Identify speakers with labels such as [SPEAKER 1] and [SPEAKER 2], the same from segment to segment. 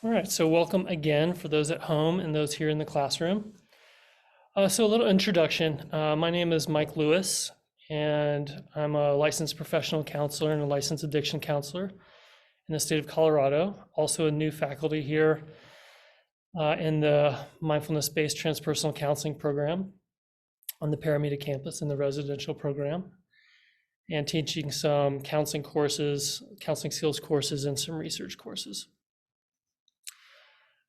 [SPEAKER 1] All right, so welcome again for those at home and those here in the classroom. So a little introduction. My name is Mike Lewis, and I'm a licensed professional counselor and a licensed addiction counselor in the state of Colorado. Also a new faculty here in the mindfulness-based transpersonal counseling program on the Paramita campus in the residential program, and teaching some counseling courses, counseling skills courses, and some research courses.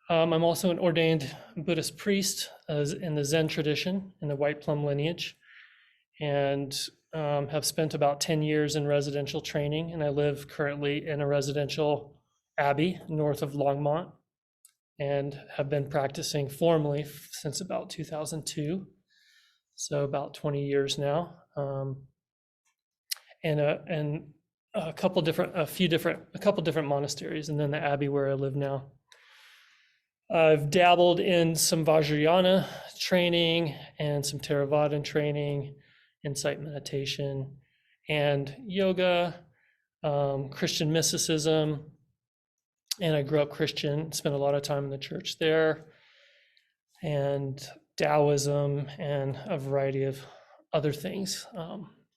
[SPEAKER 1] I'm also an ordained Buddhist priest in the Zen tradition, in the White Plum lineage, and have spent about 10 years in residential training, and I live currently in a residential abbey north of Longmont, and have been practicing formally since about 2002, so about 20 years now, and a couple different monasteries, and then the abbey where I live now. I've dabbled in some Vajrayana training and some Theravada training, insight meditation, and yoga, Christian mysticism, and I grew up Christian, spent a lot of time in the church there, and Taoism, and a variety of other things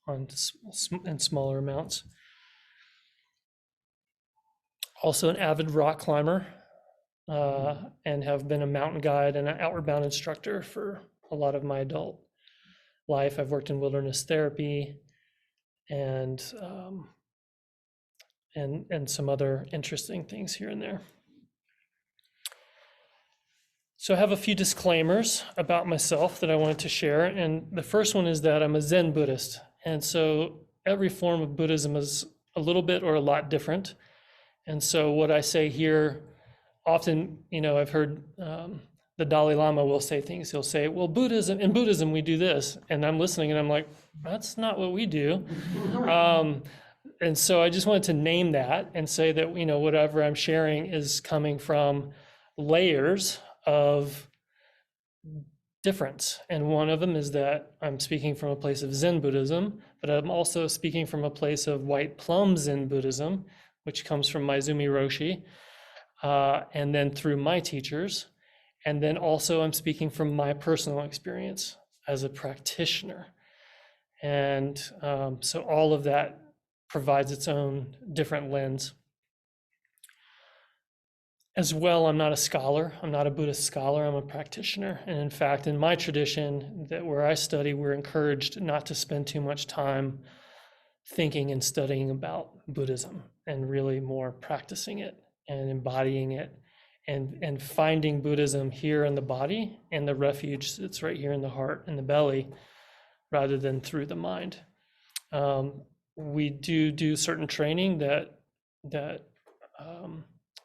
[SPEAKER 1] in smaller amounts. Also an avid rock climber. And have been a mountain guide and an outward bound instructor for a lot of my adult life. I've worked in wilderness therapy and some other interesting things here and there. So I have a few disclaimers about myself that I wanted to share. And the first one is that I'm a Zen Buddhist. And so every form of Buddhism is a little bit or a lot different. And so what I say here, often, I've heard the Dalai Lama will say things. He'll say, well, in Buddhism, we do this. And I'm listening and I'm like, that's not what we do. And so I just wanted to name that and say that, whatever I'm sharing is coming from layers of difference. And one of them is that I'm speaking from a place of Zen Buddhism, but I'm also speaking from a place of White Plum Zen Buddhism, which comes from Maizumi Roshi. And then through my teachers, and then also I'm speaking from my personal experience as a practitioner. And so all of that provides its own different lens. As well, I'm not a scholar. I'm not a Buddhist scholar. I'm a practitioner. And in fact, in my tradition, where I study, we're encouraged not to spend too much time thinking and studying about Buddhism, and really more practicing it and embodying it, and finding Buddhism here in the body, and the refuge that's right here in the heart and the belly, rather than through the mind. We do certain training that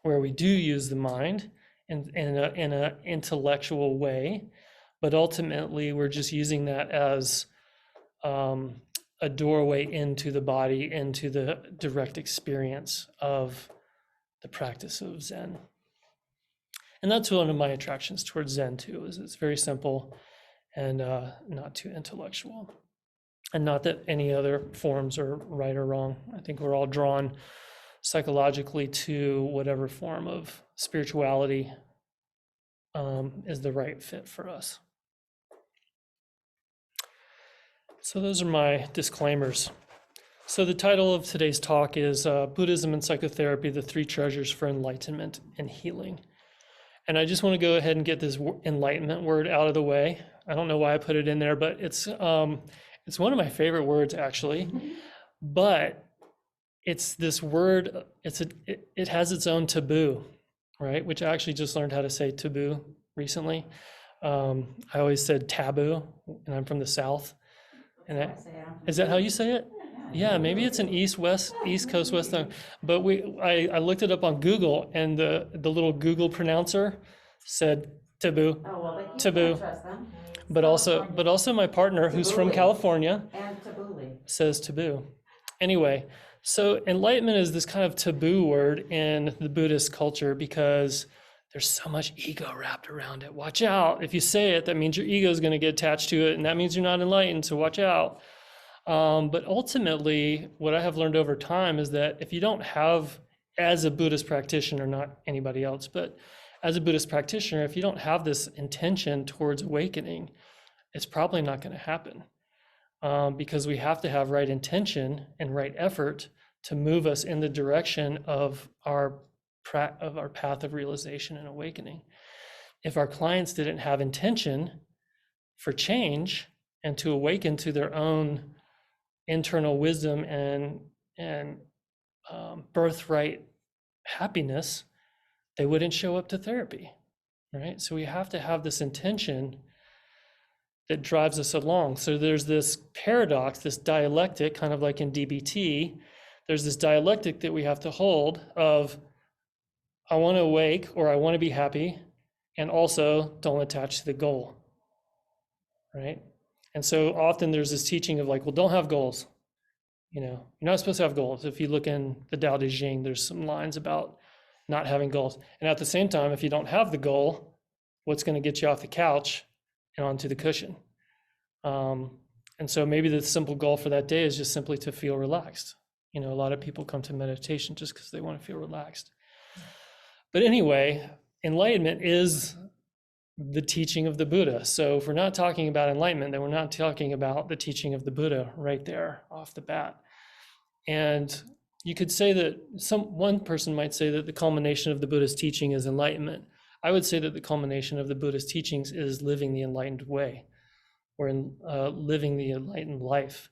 [SPEAKER 1] where we do use the mind in an intellectual way, but ultimately we're just using that as a doorway into the body, into the direct experience of the practice of Zen. And that's one of my attractions towards Zen too, is it's very simple and not too intellectual. And not that any other forms are right or wrong. I think we're all drawn psychologically to whatever form of spirituality is the right fit for us. So those are my disclaimers. So the title of today's talk is Buddhism and Psychotherapy, the Three Treasures for Enlightenment and Healing. And I just want to go ahead and get this enlightenment word out of the way. I don't know why I put it in there, but it's one of my favorite words, actually. But it's this word, it has its own taboo, right? Which I actually just learned how to say taboo recently. I always said taboo, and I'm from the South. And is that how you say it? Yeah, maybe it's an East Coast, West. But I looked it up on Google, and the little Google pronouncer said taboo, taboo. But also my partner, who's from California, says taboo. Anyway, so enlightenment is this kind of taboo word in the Buddhist culture because there's so much ego wrapped around it. Watch out. If you say it, that means your ego is going to get attached to it, and that means you're not enlightened, so watch out. But ultimately, what I have learned over time is that if you don't have as a Buddhist practitioner, not anybody else, but as a Buddhist practitioner, if you don't have this intention towards awakening, it's probably not going to happen, because we have to have right intention and right effort to move us in the direction of our path of realization and awakening. If our clients didn't have intention for change and to awaken to their own internal wisdom and birthright happiness, they wouldn't show up to therapy, right? So we have to have this intention that drives us along. So there's this paradox, this dialectic, kind of like in DBT, there's this dialectic that we have to hold of, I want to awake or I want to be happy, and also don't attach to the goal, right? And so often there's this teaching of like, well, don't have goals. You're not supposed to have goals. If you look in the Tao Te Ching, there's some lines about not having goals. And at the same time, if you don't have the goal, what's going to get you off the couch and onto the cushion? And so maybe the simple goal for that day is just simply to feel relaxed. A lot of people come to meditation just because they want to feel relaxed. But anyway, enlightenment is the teaching of the Buddha. So if we're not talking about enlightenment, then we're not talking about the teaching of the Buddha right there off the bat. And you could say that one person might say that the culmination of the Buddha's teaching is enlightenment. I would say that the culmination of the Buddha's teachings is living the enlightened way, or living the enlightened life.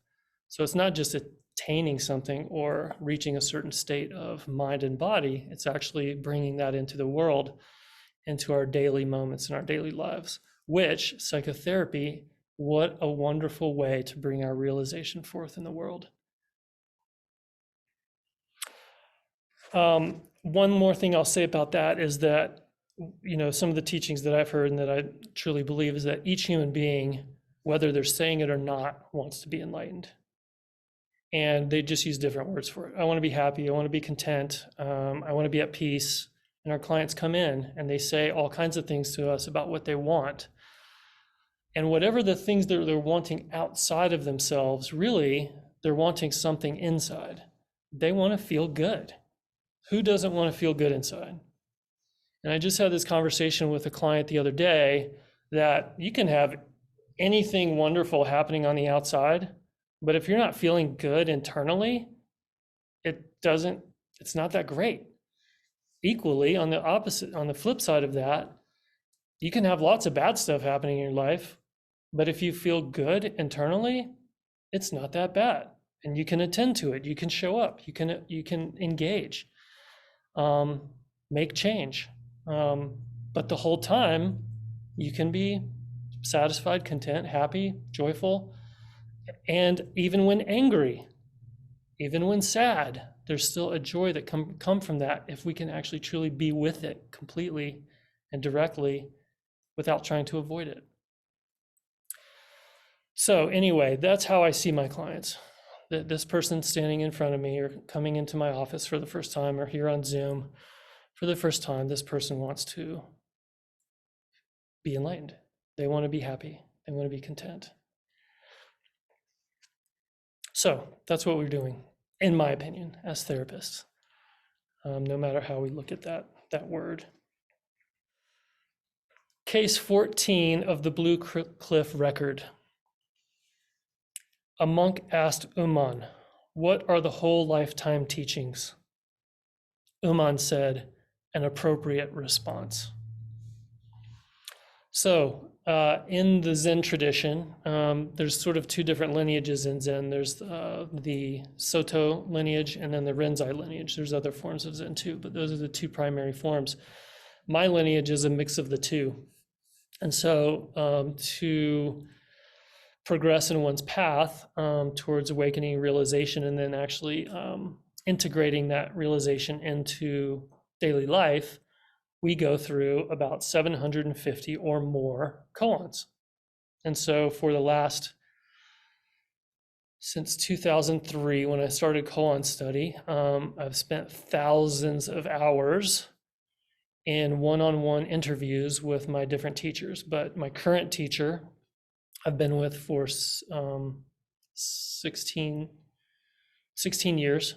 [SPEAKER 1] So it's not just attaining something or reaching a certain state of mind and body, it's actually bringing that into the world, into our daily moments in our daily lives, which psychotherapy, what a wonderful way to bring our realization forth in the world. One more thing I'll say about that is that, some of the teachings that I've heard and that I truly believe is that each human being, whether they're saying it or not, wants to be enlightened. And they just use different words for it. I want to be happy. I want to be content. I want to be at peace. And our clients come in and they say all kinds of things to us about what they want. And whatever the things that they're wanting outside of themselves, really, they're wanting something inside. They want to feel good. Who doesn't want to feel good inside? And I just had this conversation with a client the other day that you can have anything wonderful happening on the outside, but if you're not feeling good internally, it's not that great. Equally, on the flip side of that, you can have lots of bad stuff happening in your life, but if you feel good internally, it's not that bad. And you can attend to it, you can show up, you can engage, make change. But the whole time you can be satisfied, content, happy, joyful. And even when angry, even when sad, there's still a joy that come from that if we can actually truly be with it completely and directly without trying to avoid it. So anyway, that's how I see my clients. This person standing in front of me or coming into my office for the first time or here on Zoom for the first time, this person wants to be enlightened. They want to be happy. They want to be content. So that's what we're doing, in my opinion, as therapists, no matter how we look at that word. Case 14 of the Blue Cliff Record. A monk asked Uman, "What are the whole lifetime teachings?" Uman said, "An appropriate response." So in the Zen tradition, there's sort of two different lineages in Zen. There's the Soto lineage and then the Rinzai lineage. There's other forms of Zen too, but those are the two primary forms. My lineage is a mix of the two. And so to progress in one's path towards awakening, realization, and then actually integrating that realization into daily life, we go through about 750 or more koans. And so for since 2003, when I started koan study, I've spent thousands of hours in one-on-one interviews with my different teachers. But my current teacher, I've been with for 16 years.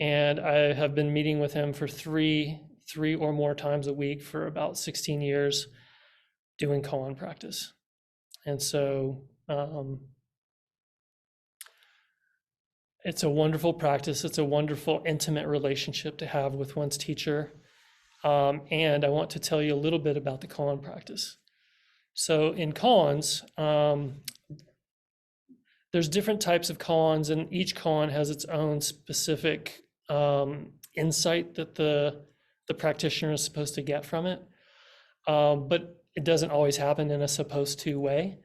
[SPEAKER 1] And I have been meeting with him for three or more times a week for about 16 years doing koan practice. And so it's a wonderful practice. It's a wonderful, intimate relationship to have with one's teacher. And I want to tell you a little bit about the koan practice. So in koans, there's different types of koans, and each koan has its own specific insight that the practitioner is supposed to get from it. But it doesn't always happen in a supposed to way.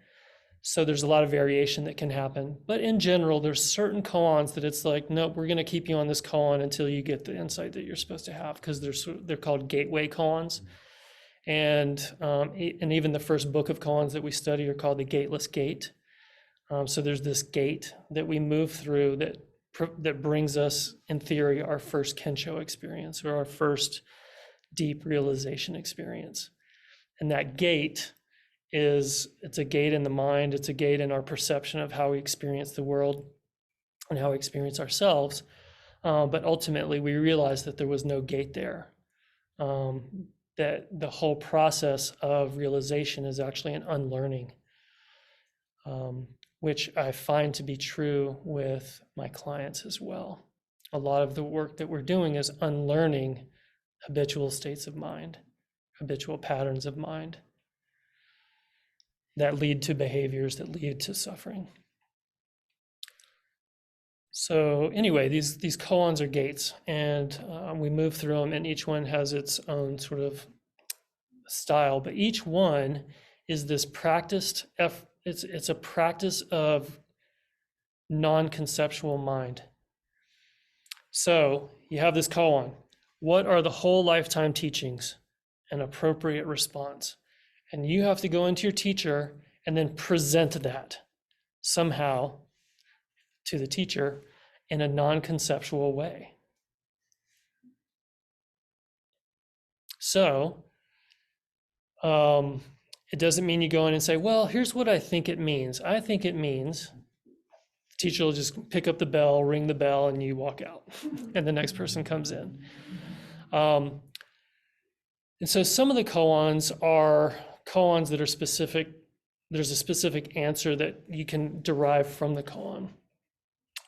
[SPEAKER 1] So there's a lot of variation that can happen. But in general, there's certain koans that it's like, no, we're going to keep you on this koan until you get the insight that you're supposed to have, because they're called gateway koans. And even the first book of koans that we study are called the Gateless Gate. So there's this gate that we move through that brings us, in theory, our first Kensho experience, or our first deep realization experience. And that gate it's a gate in the mind, it's a gate in our perception of how we experience the world and how we experience ourselves. But ultimately, we realized that there was no gate there. That the whole process of realization is actually an unlearning, which I find to be true with my clients as well. A lot of the work that we're doing is unlearning habitual states of mind, habitual patterns of mind that lead to behaviors that lead to suffering. So anyway, these koans are gates, and we move through them, and each one has its own sort of style, but each one is this practiced, it's a practice of non-conceptual mind. So you have this koan. What are the whole lifetime teachings? An appropriate response. And you have to go into your teacher and then present that somehow to the teacher in a non-conceptual way. So it doesn't mean you go in and say, well, here's what I think it means. I think it means, the teacher will just pick up the bell, ring the bell, and you walk out, and the next person comes in. And so some of the koans are koans that are specific. There's a specific answer that you can derive from the koan.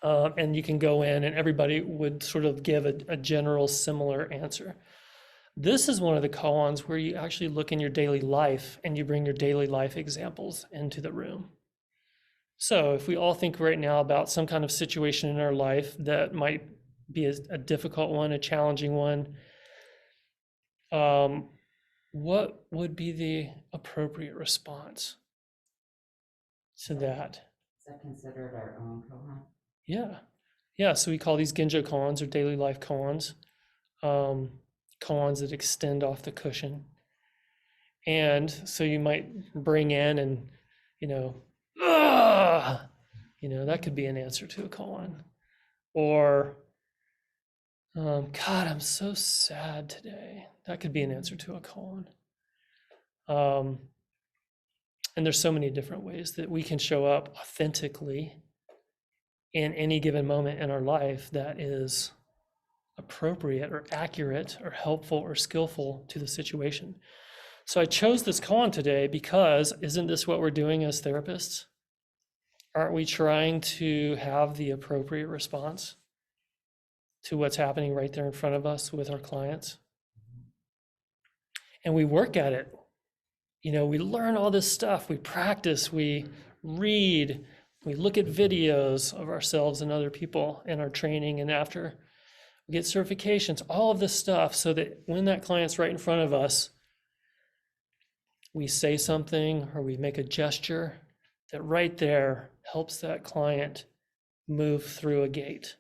[SPEAKER 1] And you can go in and everybody would sort of give a general similar answer. This is one of the koans where you actually look in your daily life and you bring your daily life examples into the room. So if we all think right now about some kind of situation in our life that might be a difficult one, a challenging one, what would be the appropriate response to that?
[SPEAKER 2] Is that considered our own koan?
[SPEAKER 1] Yeah. So we call these Genjo koans, or daily life koans, koans that extend off the cushion. And so you might bring in and, that could be an answer to a koan. Or, God, I'm so sad today. That could be an answer to a koan. And there's so many different ways that we can show up authentically in any given moment in our life that is appropriate or accurate or helpful or skillful to the situation. So I chose this koan today because isn't this what we're doing as therapists? Aren't we trying to have the appropriate response to what's happening right there in front of us with our clients? And we work at it. We learn all this stuff, we practice, we read, we look at videos of ourselves and other people in our training, and after we get certifications, all of this stuff, so that when that client's right in front of us, we say something or we make a gesture that right there helps that client move through a gate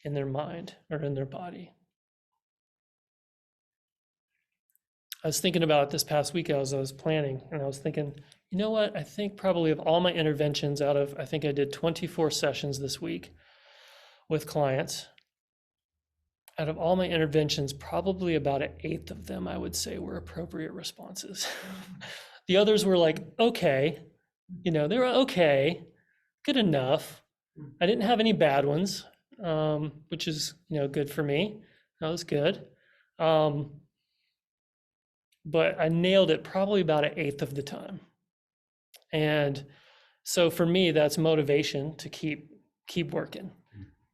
[SPEAKER 1] in their mind or in their body. I was thinking about it this past week as I was planning, and I was thinking, you know what? I think probably of all my interventions I think I did 24 sessions this week with clients. Out of all my interventions, probably about an eighth of them, I would say, were appropriate responses. The others were like, okay, they were okay, good enough. I didn't have any bad ones. which is, good for me. That was good. But I nailed it probably about an eighth of the time. And so for me, that's motivation to keep working,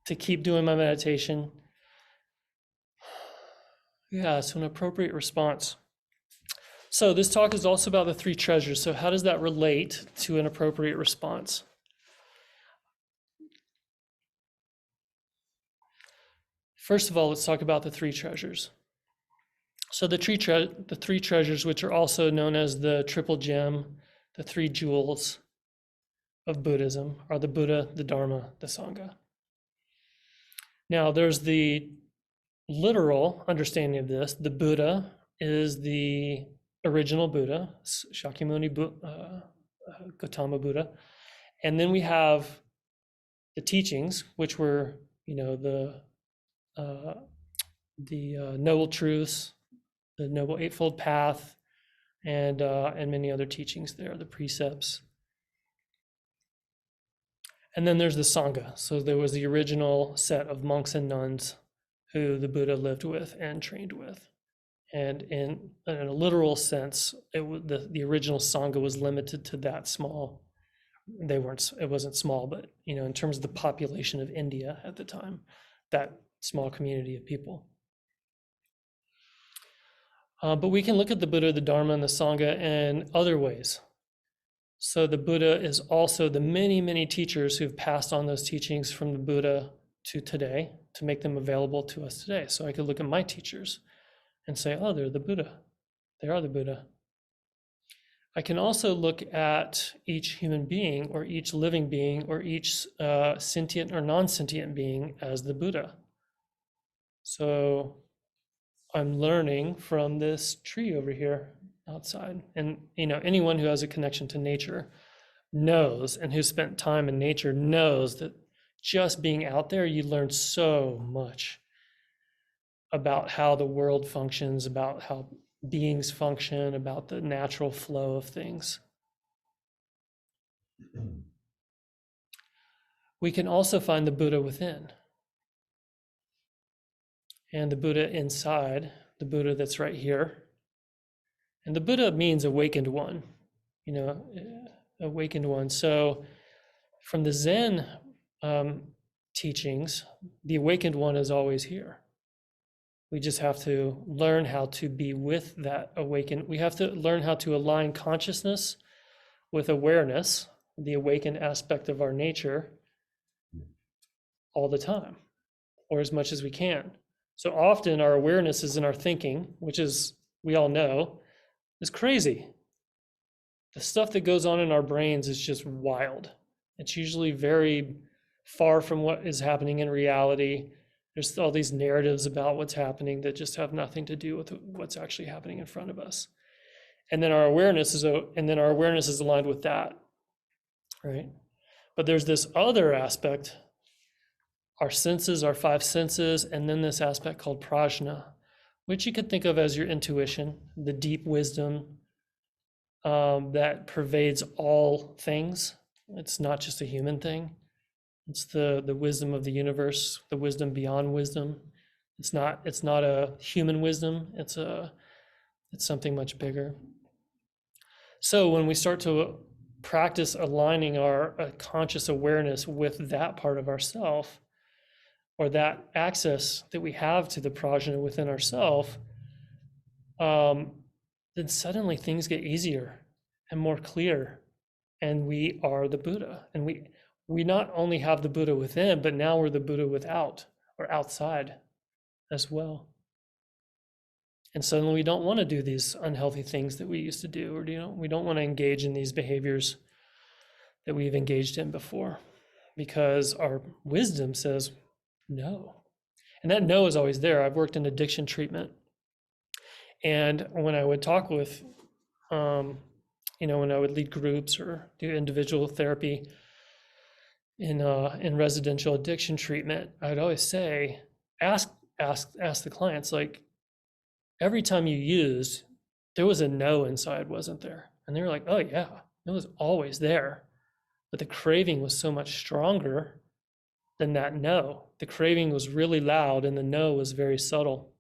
[SPEAKER 1] to keep doing my meditation. Yeah, so an appropriate response. So this talk is also about the three treasures. So how does that relate to an appropriate response? First of all, let's talk about the three treasures. So the three treasures, which are also known as the triple gem, the three jewels of Buddhism, are the Buddha, the Dharma, the Sangha. Now, there's the literal understanding of this. The Buddha is the original Buddha, Shakyamuni Gautama Buddha. And then we have the teachings, which were, the Noble Truths, the Noble Eightfold Path, and many other teachings there, the precepts. And then there's the Sangha. So there was the original set of monks and nuns who the Buddha lived with and trained with. And in a literal sense, the original Sangha was limited to that small. It wasn't small, but in terms of the population of India at the time, that small community of people. But we can look at the Buddha, the Dharma, and the Sangha in other ways. So the Buddha is also the many, many teachers who've passed on those teachings from the Buddha to today to make them available to us today. So I could look at my teachers and say, oh, they're the Buddha. They are the Buddha. I can also look at each human being or each living being or each sentient or non-sentient being as the Buddha. So I'm learning from this tree over here outside. And, anyone who has a connection to nature knows, and who's spent time in nature knows that just being out there, you learn so much about how the world functions, about how beings function, about the natural flow of things. We can also find the Buddha within. And the Buddha inside, the Buddha that's right here. And the Buddha means awakened one, awakened one. So from the Zen teachings, the awakened one is always here. We just have to learn how to be with that awakened. We have to learn how to align consciousness with awareness, the awakened aspect of our nature, all the time, or as much as we can. So often our awareness is in our thinking, which is, we all know, is crazy. The stuff that goes on in our brains is just wild. It's usually very far from what is happening in reality. There's all these narratives about what's happening that just have nothing to do with what's actually happening in front of us. And then our awareness is aligned with that, right? But there's this other aspect, our senses, our five senses, and then this aspect called prajna, which you could think of as your intuition, the deep wisdom that pervades all things. It's not just a human thing. It's the wisdom of the universe, the wisdom beyond wisdom. It's not a human wisdom. It's something much bigger. So when we start to practice aligning our conscious awareness with that part of ourself, or that access that we have to the prajna within ourself, then suddenly things get easier and more clear, and we are the Buddha. And we not only have the Buddha within, but now we're the Buddha without, or outside as well. And suddenly we don't want to do these unhealthy things that we used to do, or we don't want to engage in these behaviors that we've engaged in before, because our wisdom says no. And that no is always there. I've worked in addiction treatment. And when I would talk with, when I would lead groups or do individual therapy in residential addiction treatment, I'd always say, ask the clients, like, every time you used, there was a no inside, wasn't there? And they were like, oh yeah, it was always there. But the craving was so much stronger than that no. The craving was really loud and the no was very subtle.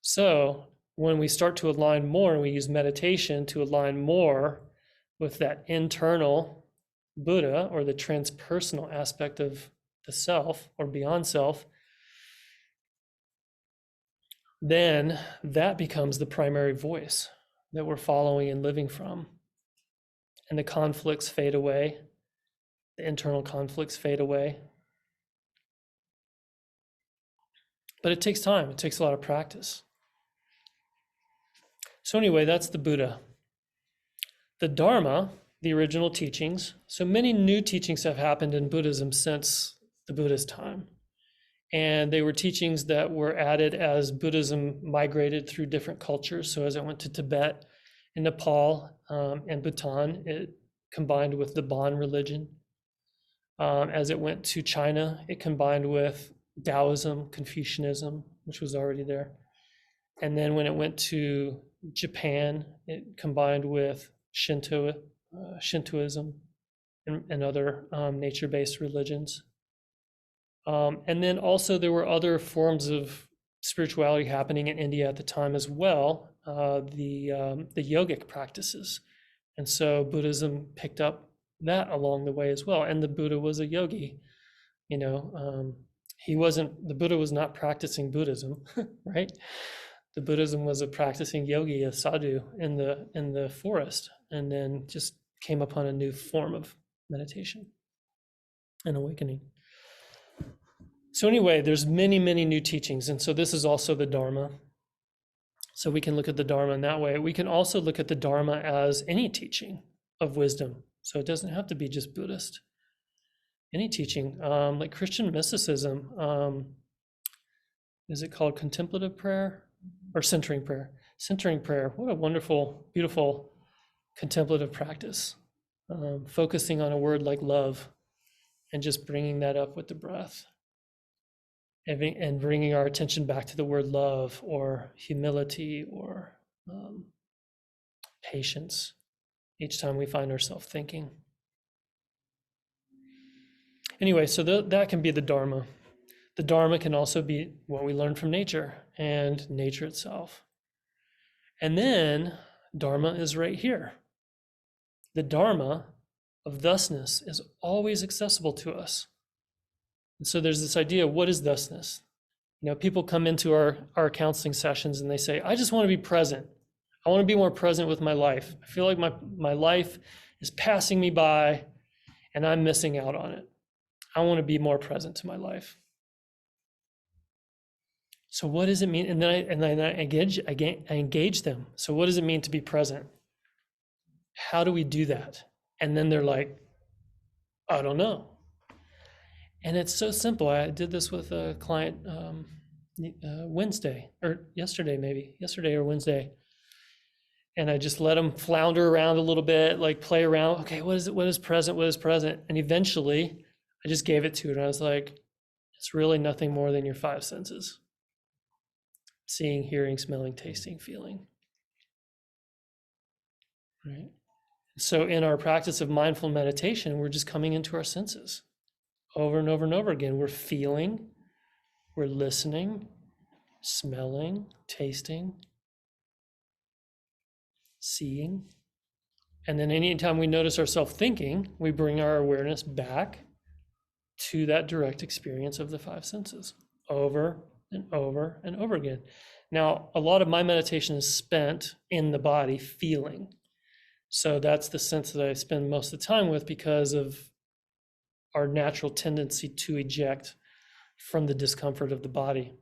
[SPEAKER 1] So when we start to align more and we use meditation to align more with that internal Buddha or the transpersonal aspect of the self or beyond self, then that becomes the primary voice that we're following and living from. And the conflicts fade away, the internal conflicts fade away. But it takes time, it takes a lot of practice. So anyway, that's the Buddha. The Dharma, the original teachings. So many new teachings have happened in Buddhism since the Buddha's time. And they were teachings that were added as Buddhism migrated through different cultures. So as it went to Tibet and Nepal and Bhutan, it combined with the Bon religion. As it went to China, it combined with Taoism, Confucianism, which was already there. And then when it went to Japan, it combined with Shintoism and other nature-based religions. And then also there were other forms of spirituality happening in India at the time as well, the yogic practices. And so Buddhism picked up that along the way as well. And the Buddha was a yogi, the Buddha was not practicing Buddhism, right? The Buddhism was a practicing yogi, a sadhu in the forest, and then just came upon a new form of meditation and awakening. So anyway, there's many, many new teachings. And so this is also the Dharma. So we can look at the Dharma in that way. We can also look at the Dharma as any teaching of wisdom. So it doesn't have to be just Buddhist. Any teaching, like Christian mysticism, is it called contemplative prayer or centering prayer? Centering prayer, what a wonderful, beautiful contemplative practice. Focusing on a word like love and just bringing that up with the breath. And bringing our attention back to the word love or humility or patience each time we find ourselves thinking. Anyway, so that can be the Dharma. The Dharma can also be what we learn from nature and nature itself. And then Dharma is right here. The Dharma of thusness is always accessible to us. And so there's this idea, what is thusness? People come into our counseling sessions and they say, I just want to be present. I want to be more present with my life. I feel like my life is passing me by and I'm missing out on it. I want to be more present to my life. So what does it mean? And then I engage them. So what does it mean to be present? How do we do that? And then they're like, I don't know. And it's so simple. I did this with a client Wednesday or yesterday or Wednesday. And I just let them flounder around a little bit, like play around. Okay, what is it? What is present? What is present? And eventually I just gave it to her. And I was like, it's really nothing more than your five senses. Seeing, hearing, smelling, tasting, feeling. Right? So in our practice of mindful meditation, we're just coming into our senses over and over and over again. We're feeling, we're listening, smelling, tasting, seeing. And then anytime we notice ourselves thinking, we bring our awareness back to that direct experience of the five senses over and over and over again. Now, a lot of my meditation is spent in the body feeling. So that's the sense that I spend most of the time with because of our natural tendency to eject from the discomfort of the body.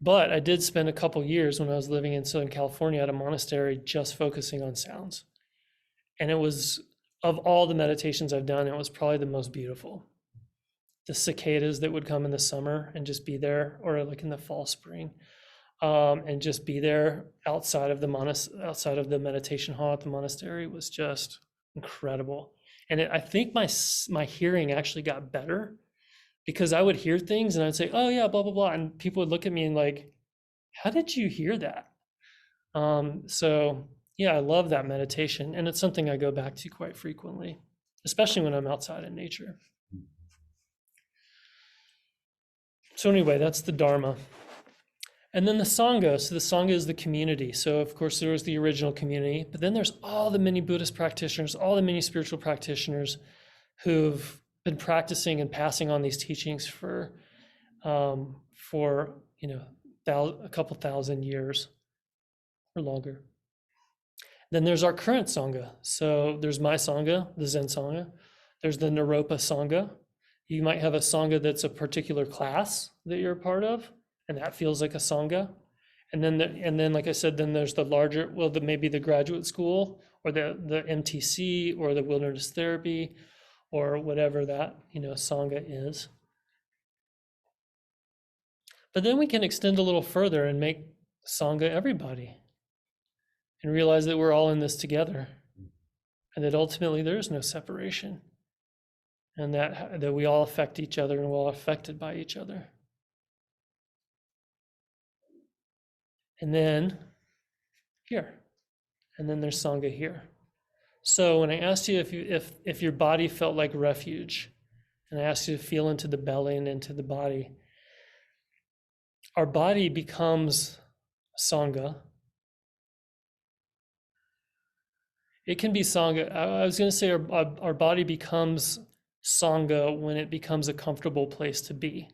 [SPEAKER 1] But I did spend a couple years when I was living in Southern California at a monastery just focusing on sounds. And it was, of all the meditations I've done, it was probably the most beautiful. The cicadas that would come in the summer and just be there, or like in the fall, spring, and just be there outside of the meditation hall at the monastery was just incredible. And I think my hearing actually got better because I would hear things and I'd say, oh yeah, blah, blah, blah. And people would look at me and like, how did you hear that? So yeah, I love that meditation. And it's something I go back to quite frequently. especially when I'm outside in nature. So anyway, that's the Dharma. And then the Sangha. So the Sangha is the community. So of course there was the original community, but then there's all the many Buddhist practitioners, all the many spiritual practitioners who've been practicing and passing on these teachings for a couple thousand years or longer. Then there's our current Sangha. So there's my Sangha, the Zen Sangha. There's the Naropa Sangha. You might have a Sangha that's a particular class that you're a part of, and that feels like a Sangha. And then, like I said, then there's the larger, maybe the graduate school or the MTC or the wilderness therapy or whatever that, Sangha is. But then we can extend a little further and make Sangha everybody and realize that we're all in this together and that ultimately there is no separation and that we all affect each other and we're all affected by each other. And then here, and then there's Sangha here. So when I asked you if your body felt like refuge, and I asked you to feel into the belly and into the body, our body becomes Sangha. It can be Sangha. I was going to say our body becomes Sangha when it becomes a comfortable place to be,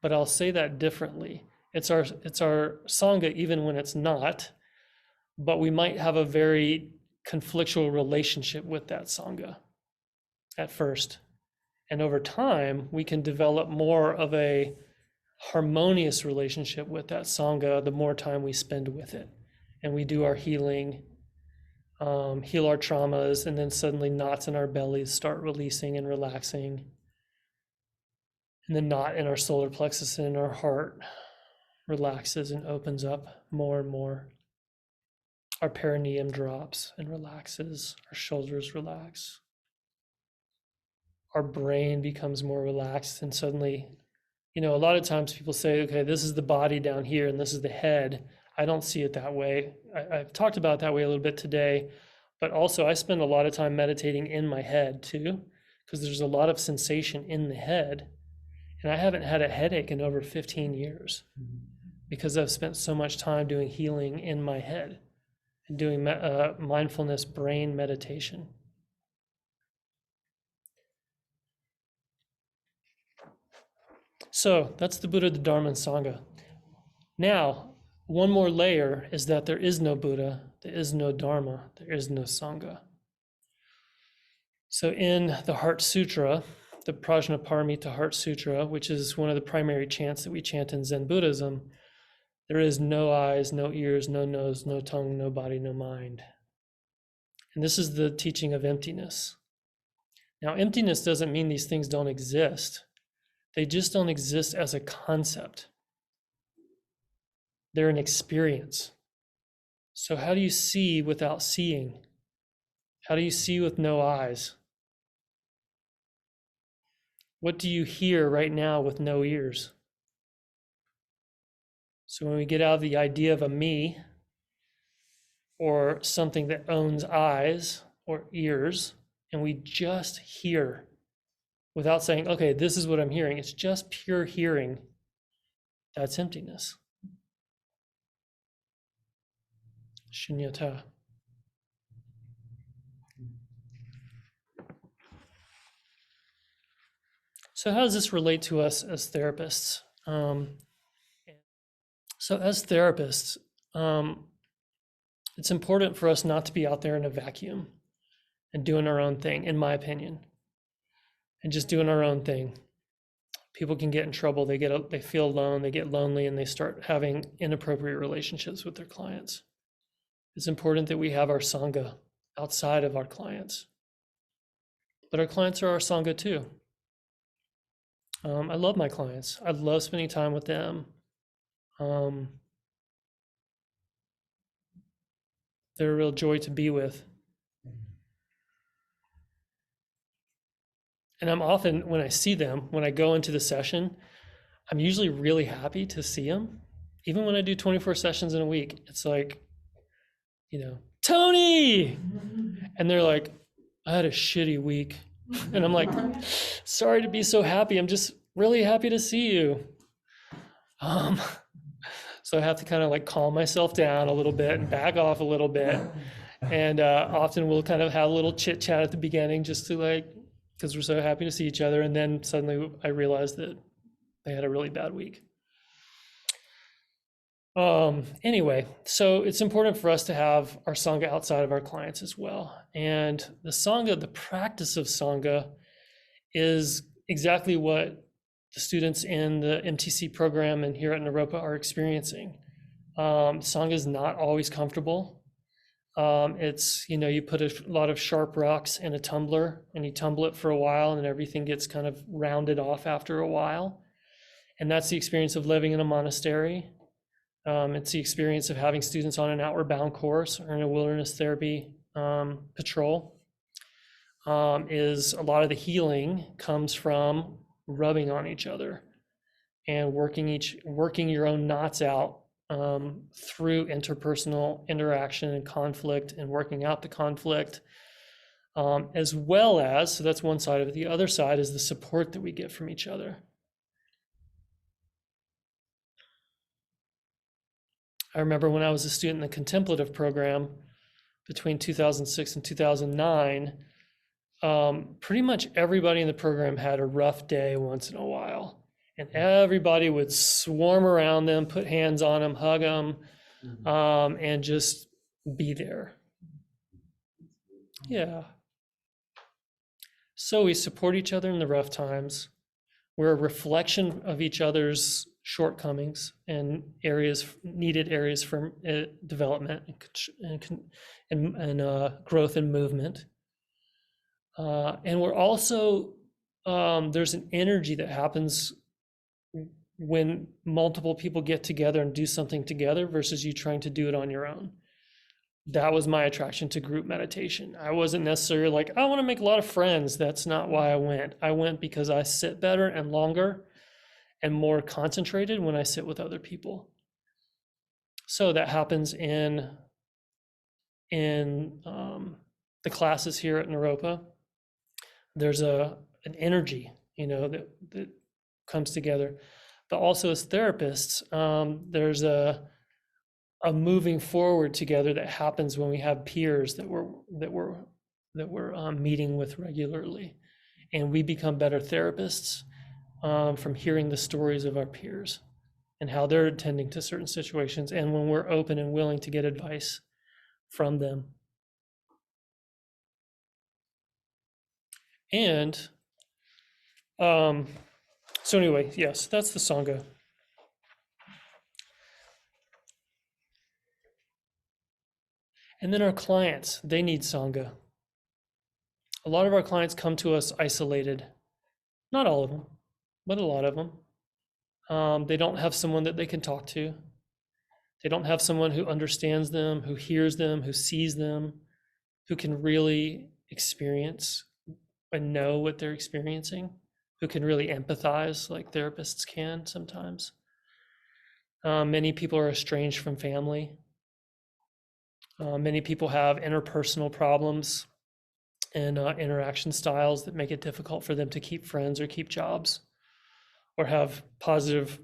[SPEAKER 1] but I'll say that differently. It's our Sangha even when it's not, but we might have a very conflictual relationship with that Sangha at first. And over time, we can develop more of a harmonious relationship with that Sangha the more time we spend with it. And we do our healing, heal our traumas, and then suddenly knots in our bellies start releasing and relaxing. And the knot in our solar plexus and in our heart relaxes and opens up more and more. Our perineum drops and relaxes. Our shoulders relax. Our brain becomes more relaxed, and suddenly, a lot of times people say, okay, this is the body down here and this is the head. I don't see it that way. I've talked about it that way a little bit today, but also I spend a lot of time meditating in my head too, because there's a lot of sensation in the head. And I haven't had a headache in over 15 years because I've spent so much time doing healing in my head and doing mindfulness brain meditation. So that's the Buddha, the Dharma, and Sangha. Now, one more layer is that there is no Buddha, there is no Dharma, there is no Sangha. So in the Heart Sutra, the Prajnaparamita Heart Sutra, which is one of the primary chants that we chant in Zen Buddhism, there is no eyes, no ears, no nose, no tongue, no body, no mind. And this is the teaching of emptiness. Now, emptiness doesn't mean these things don't exist. They just don't exist as a concept. They're an experience. So how do you see without seeing? How do you see with no eyes? What do you hear right now with no ears? So when we get out of the idea of a me or something that owns eyes or ears, and we just hear without saying, okay, this is what I'm hearing, it's just pure hearing, that's emptiness. Shunyata. So how does this relate to us as therapists? So as therapists, it's important for us not to be out there in a vacuum and doing our own thing, in my opinion, and just doing our own thing. People can get in trouble. They feel alone, they get lonely, and they start having inappropriate relationships with their clients. It's important that we have our Sangha outside of our clients. But our clients are our Sangha too. I love my clients. I love spending time with them. They're a real joy to be with. And I'm often, when I see them, when I go into the session, I'm usually really happy to see them. Even when I do 24 sessions in a week, it's like, Tony! And they're like, I had a shitty week. And I'm like, sorry to be so happy. I'm just really happy to see you. So I have to kind of like calm myself down a little bit and back off a little bit. And often we'll kind of have a little chit chat at the beginning just to like, because we're so happy to see each other. And then suddenly I realized that they had a really bad week. Anyway, so it's important for us to have our Sangha outside of our clients as well. And the Sangha, the practice of Sangha, is exactly what the students in the MTC program and here at Naropa are experiencing. Sangha is not always comfortable. It's, you put a lot of sharp rocks in a tumbler and you tumble it for a while and everything gets kind of rounded off after a while. And that's the experience of living in a monastery. It's the experience of having students on an outward bound course or in a wilderness therapy patrol. Is a lot of the healing comes from rubbing on each other and working your own knots out through interpersonal interaction and conflict and working out the conflict, as well as, so that's one side of it. The other side is the support that we get from each other. I remember when I was a student in the contemplative program between 2006 and 2009, pretty much everybody in the program had a rough day once in a while. And everybody would swarm around them, put hands on them, hug them, and just be there. Yeah. So we support each other in the rough times. We're a reflection of each other's shortcomings and needed areas for development and growth and movement. And we're also, there's an energy that happens when multiple people get together and do something together versus you trying to do it on your own. That was my attraction to group meditation. I wasn't necessarily like, I want to make a lot of friends. That's not why I went. I went because I sit better and longer and more concentrated when I sit with other people. So that happens in the classes here at Naropa. There's an energy, that comes together. But also as therapists, there's a moving forward together that happens when we have peers that we're meeting with regularly, and we become better therapists from hearing the stories of our peers and how they're attending to certain situations, and when we're open and willing to get advice from them. And so anyway, yes, that's the Sangha. And then our clients, they need Sangha. A lot of our clients come to us isolated. Not all of them, but a lot of them. They don't have someone that they can talk to. They don't have someone who understands them, who hears them, who sees them, who can really experience and know what they're experiencing, who can really empathize like therapists can sometimes. Many people are estranged from family. Many people have interpersonal problems and interaction styles that make it difficult for them to keep friends or keep jobs or have positive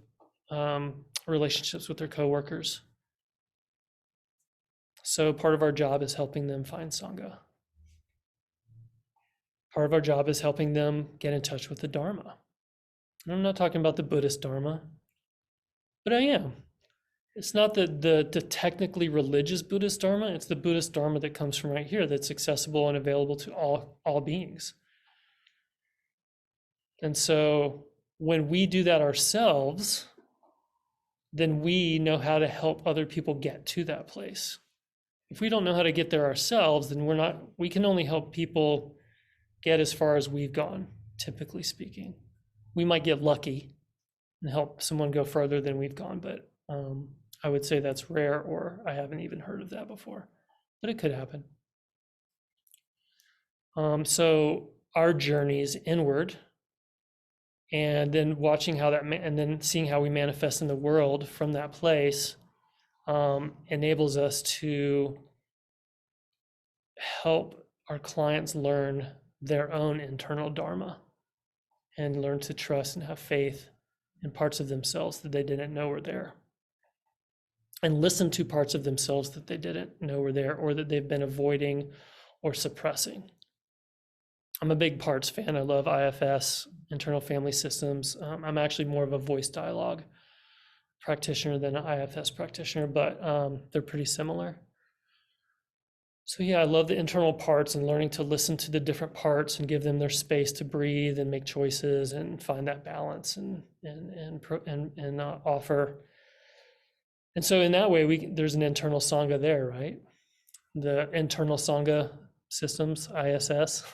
[SPEAKER 1] relationships with their coworkers. So part of our job is helping them find Sangha. Part of our job is helping them get in touch with the Dharma. And I'm not talking about the Buddhist Dharma, but I am. It's not the technically religious Buddhist Dharma, it's the Buddhist Dharma that comes from right here that's accessible and available to all beings. And so when we do that ourselves, then we know how to help other people get to that place. If we don't know how to get there ourselves, then we can only help people get as far as we've gone, typically speaking. We might get lucky and help someone go further than we've gone, but I would say that's rare, or I haven't even heard of that before, but it could happen. So our journey is inward, and then watching how that, and then seeing how we manifest in the world from that place enables us to help our clients learn their own internal dharma and learn to trust and have faith in parts of themselves that they didn't know were there, and listen to parts of themselves that they didn't know were there or that they've been avoiding or suppressing. I'm a big parts fan. I love IFS, internal family systems. I'm actually more of a voice dialogue practitioner than an IFS practitioner, but they're pretty similar. So yeah, I love the internal parts and learning to listen to the different parts and give them their space to breathe and make choices and find that balance and offer. And so in that way, there's an internal Sangha there, right? The internal Sangha systems, ISS,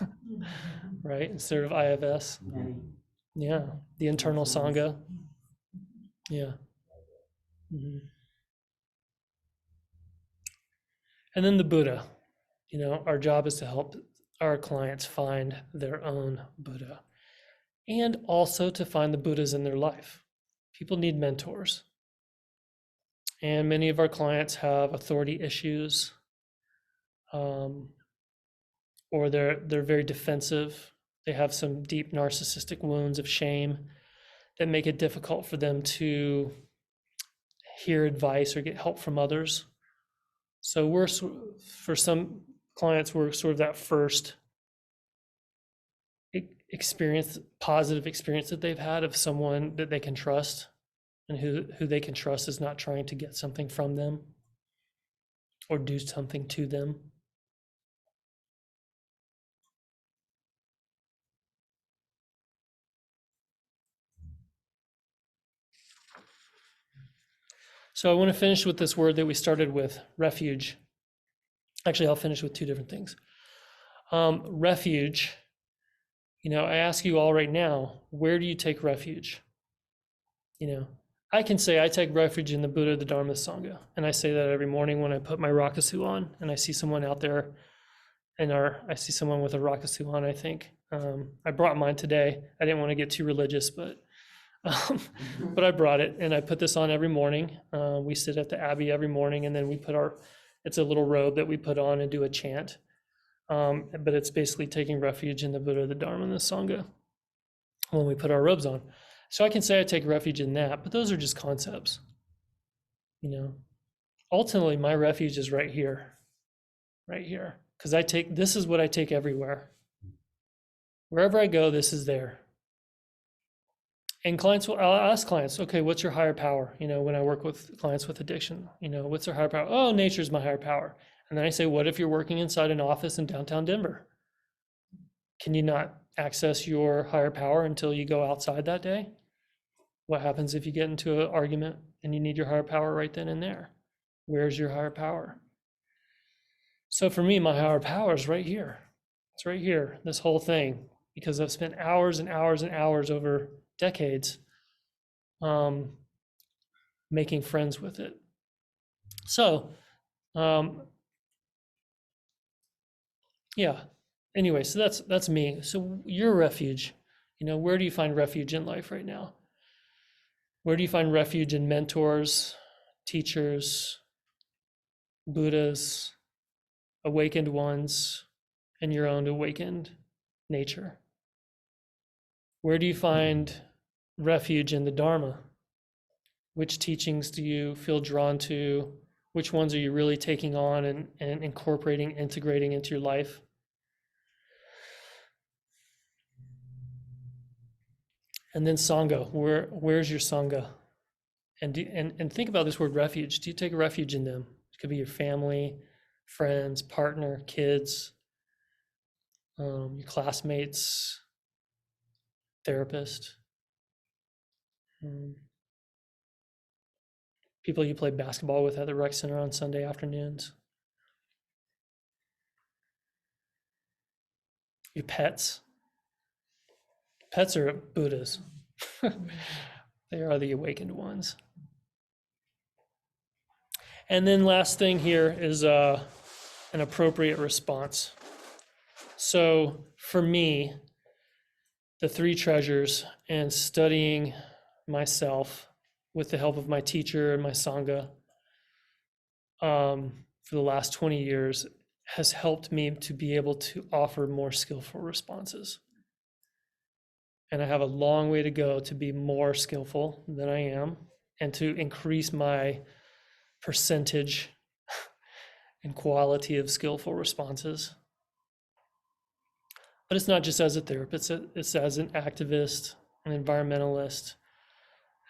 [SPEAKER 1] right? Instead of IFS. Yeah, the internal Sangha. Yeah. Mm-hmm. And then the Buddha. Our job is to help our clients find their own Buddha and also to find the Buddhas in their life. People need mentors. And many of our clients have authority issues, or they're very defensive. They have some deep narcissistic wounds of shame that make it difficult for them to hear advice or get help from others. So for some clients, we're sort of that first positive experience that they've had of someone that they can trust, and who they can trust is not trying to get something from them or do something to them. So I want to finish with this word that we started with, refuge. Actually, I'll finish with two different things. Refuge, I ask you all right now, where do you take refuge? I can say I take refuge in the Buddha, the Dharma, the Sangha. And I say that every morning when I put my rakusu on and I see someone out there I see someone with a rakusu on, I think. I brought mine today. I didn't want to get too religious, but I brought it and I put this on every morning. We sit at the Abbey every morning and then we put it's a little robe that we put on and do a chant. But it's basically taking refuge in the Buddha, the Dharma, and the Sangha when we put our robes on. So I can say I take refuge in that, but those are just concepts. Ultimately, my refuge is right here, because this is what I take everywhere. Wherever I go, this is there. And I'll ask clients, okay, what's your higher power? When I work with clients with addiction, what's their higher power? Oh, nature's my higher power. And then I say, what if you're working inside an office in downtown Denver? Can you not access your higher power until you go outside that day? What happens if you get into an argument and you need your higher power right then and there? Where's your higher power? So for me, my higher power is right here. It's right here, this whole thing, because I've spent hours and hours and hours over decades making friends with it. So, yeah. Anyway, so that's me. So your refuge, where do you find refuge in life right now? Where do you find refuge in mentors, teachers, Buddhas, awakened ones, and your own awakened nature? Where do you find refuge in the Dharma? Which teachings do you feel drawn to? Which ones are you really taking on and incorporating, integrating into your life? And then Sangha, where's your Sangha? And think about this word refuge. Do you take refuge in them? It could be your family, friends, partner, kids, your classmates, therapist, people you play basketball with at the rec center on Sunday afternoons, your pets. Pets are Buddhas. They are the awakened ones. And then last thing here is an appropriate response. So for me, the three treasures and studying myself with the help of my teacher and my Sangha for the last 20 years has helped me to be able to offer more skillful responses. And I have a long way to go to be more skillful than I am and to increase my percentage and quality of skillful responses. But it's not just as a therapist, it's as an activist, an environmentalist,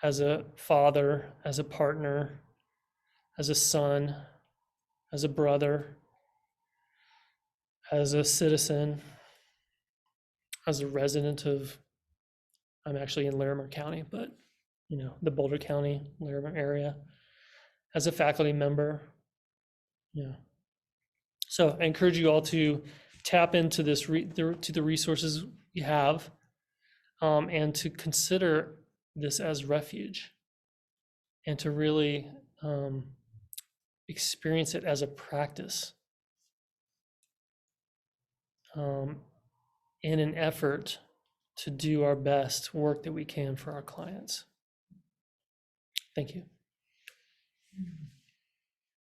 [SPEAKER 1] as a father, as a partner, as a son, as a brother, as a citizen, as a resident of, I'm actually in Larimer County, but the Boulder County, Larimer area, as a faculty member. So I encourage you all to tap into to the resources you have, and to consider this as refuge, and to really experience it as a practice, in an effort to do our best work that we can for our clients. Thank you.